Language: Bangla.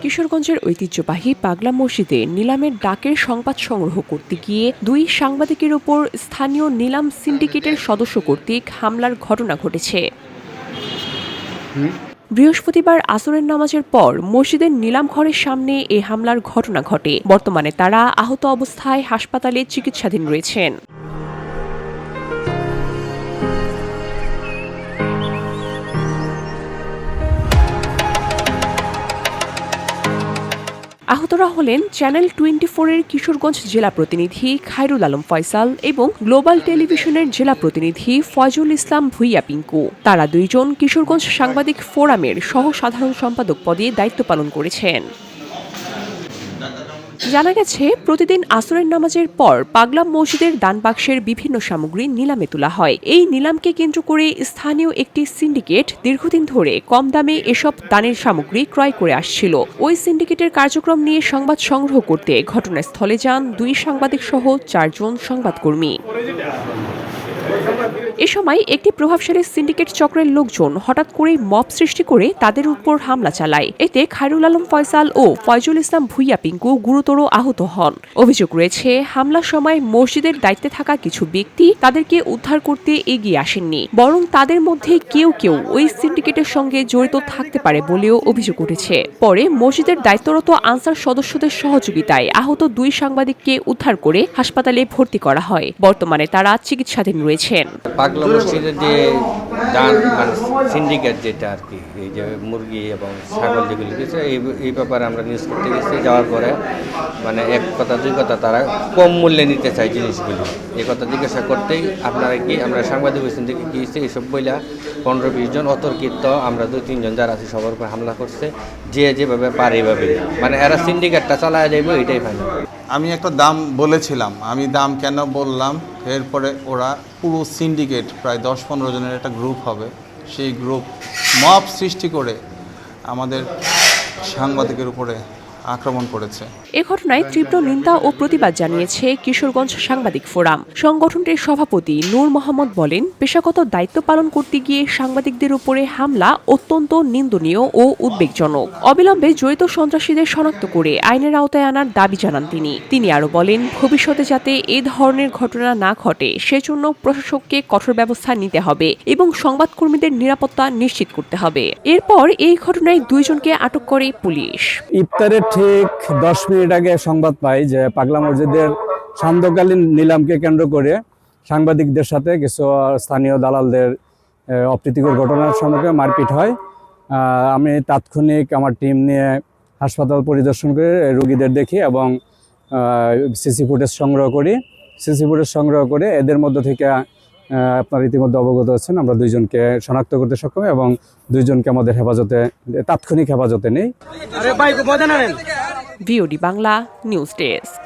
কিশোরগঞ্জের ঐতিহ্যবাহী পাগলা মসজিদে নিলামের ডাকের সংবাদ সংগ্রহ করতে গিয়ে দুই সাংবাদিকের ওপর স্থানীয় নিলাম সিন্ডিকেটের সদস্য কর্তৃক হামলার ঘটনা ঘটেছে। বৃহস্পতিবার আসরের নামাজের পর মসজিদের নিলাম ঘরের সামনে এ হামলার ঘটনা ঘটে। বর্তমানে তারা আহত অবস্থায় হাসপাতালে চিকিৎসাধীন রয়েছেন। আহতরা হলেন চ্যানেল 24-এর কিশোরগঞ্জ জেলা প্রতিনিধি খায়রুল আলম ফয়সাল এবং গ্লোবাল টেলিভিশনের জেলা প্রতিনিধি ফয়জুল ইসলাম ভুইয়া পিঙ্কু। তারা দুইজন কিশোরগঞ্জ সাংবাদিক ফোরামের সহ সাধারণ সম্পাদক পদে দায়িত্ব পালন করেছেন। জানা গেছে, প্রতিদিন আসরের নামাজের পর পাগলা মসজিদের দান বাক্সের বিভিন্ন সামগ্রী নিলামে তোলা হয়। এই নিলামকে কেন্দ্র করে স্থানীয় একটি সিন্ডিকেট দীর্ঘদিন ধরে কম দামে এসব দানের সামগ্রী ক্রয় করে আসছিল। ওই সিন্ডিকেটের কার্যক্রম নিয়ে সংবাদ সংগ্রহ করতে ঘটনাস্থলে যান দুই সাংবাদিক সহ 4 জন সংবাদকর্মী। এ সময় একটি প্রভাবশালী সিন্ডিকেট চক্রের লোকজন হঠাৎ করেই মব সৃষ্টি করে তাদের উপর হামলা চালায়। এতে খায়রুল আলম ফয়সাল ও ফয়জুল ইসলাম ভুইয়া পিঙ্কু গুরুতর আহত হন। অভিযোগ রয়েছে, হামলার সময় মসজিদের দায়িত্বে থাকা কিছু ব্যক্তি তাদেরকে উদ্ধার করতে এগিয়ে আসেননি, বরং তাদের মধ্যে কেউ কেউ ওই সিন্ডিকেটের সঙ্গে জড়িত থাকতে পারে বলেও অভিযোগ উঠেছে। পরে মসজিদের দায়িত্বরত আনসার সদস্যদের সহযোগিতায় আহত দুই সাংবাদিককে উদ্ধার করে হাসপাতালে ভর্তি করা হয়। বর্তমানে তারা চিকিৎসাধীন রয়েছেন। পাগলা মসজিদের যে দান মানে সিন্ডিকেট যেটা আর কি, এই যে মুরগি এবং ছাগল যেগুলি গেছে এই ব্যাপারে আমরা নিউজ করতে গেছি। যাওয়ার পরে মানে এক কথা দুই কথা তারা কম মূল্যে নিতে চায় জিনিসগুলি। এই কথা জিজ্ঞাসা করতেই আপনারা কি আমরা সাংবাদিক হয়েছেন থেকে কী হয়েছে এইসব বইলা 15-20 জন অতর্কিত আমরা 2-3 জন যারা আছে সবার উপর হামলা করছে। যেভাবে পারে এইভাবে মানে এরা সিন্ডিকেটটা চালায় যাইব এটাই ফাইনাল। আমি একটা দাম বলেছিলাম, আমি দাম কেন বললাম, এরপরে ওরা পুরো সিন্ডিকেট প্রায় 10-15 জনের একটা গ্রুপ হবে, সেই গ্রুপ মব সৃষ্টি করে আমাদের সাংবাদিকের উপরে আক্রমণ করেছে। এ ঘটনায় তীব্র নিন্দা ও প্রতিবাদ জানিয়েছে কিশোরগঞ্জ সাংবাদিক ফোরাম। সংগঠনটির সভাপতি নূর মোহাম্মদ বলেন, পেশাগত দায়িত্ব পালন করতে গিয়ে সাংবাদিকদের উপরে হামলা অত্যন্ত নিন্দনীয় ও উদ্বেগজনক। অবিলম্বে জড়িত সন্ত্রাসীদের শনাক্ত করে আইনের আওতায় আনার দাবি জানান তিনি আরও বলেন, ভবিষ্যতে যাতে এ ধরনের ঘটনা না ঘটে সেজন্য প্রশাসককে কঠোর ব্যবস্থা নিতে হবে এবং সংবাদকর্মীদের নিরাপত্তা নিশ্চিত করতে হবে। এরপর এই ঘটনায় 2 জনকে আটক করে পুলিশ। ইফতারের ঠিক 10 মিনিট আগে সংবাদ পাই যে পাগলা মসজিদের সান্ধ্যকালীন নিলামকে কেন্দ্র করে সাংবাদিকদের সাথে কিছু স্থানীয় দালালদের অপ্রীতিকর ঘটনার সম্মুখে মারপিট হয়। আমি তাৎক্ষণিক আমার টিম নিয়ে হাসপাতাল পরিদর্শন করে রোগীদের দেখি এবং সিসি ফুটেজ সংগ্রহ করি। সিসি ফুটেজ সংগ্রহ করে এদের মধ্য থেকে আপনার ইতিমধ্যে অবগত আছেন, আমরা 2 জনকে শনাক্ত করতে সক্ষম এবং 2 জনকে আমাদের তাৎক্ষণিক হেফাজতে নেই। VOD Bangla news desk.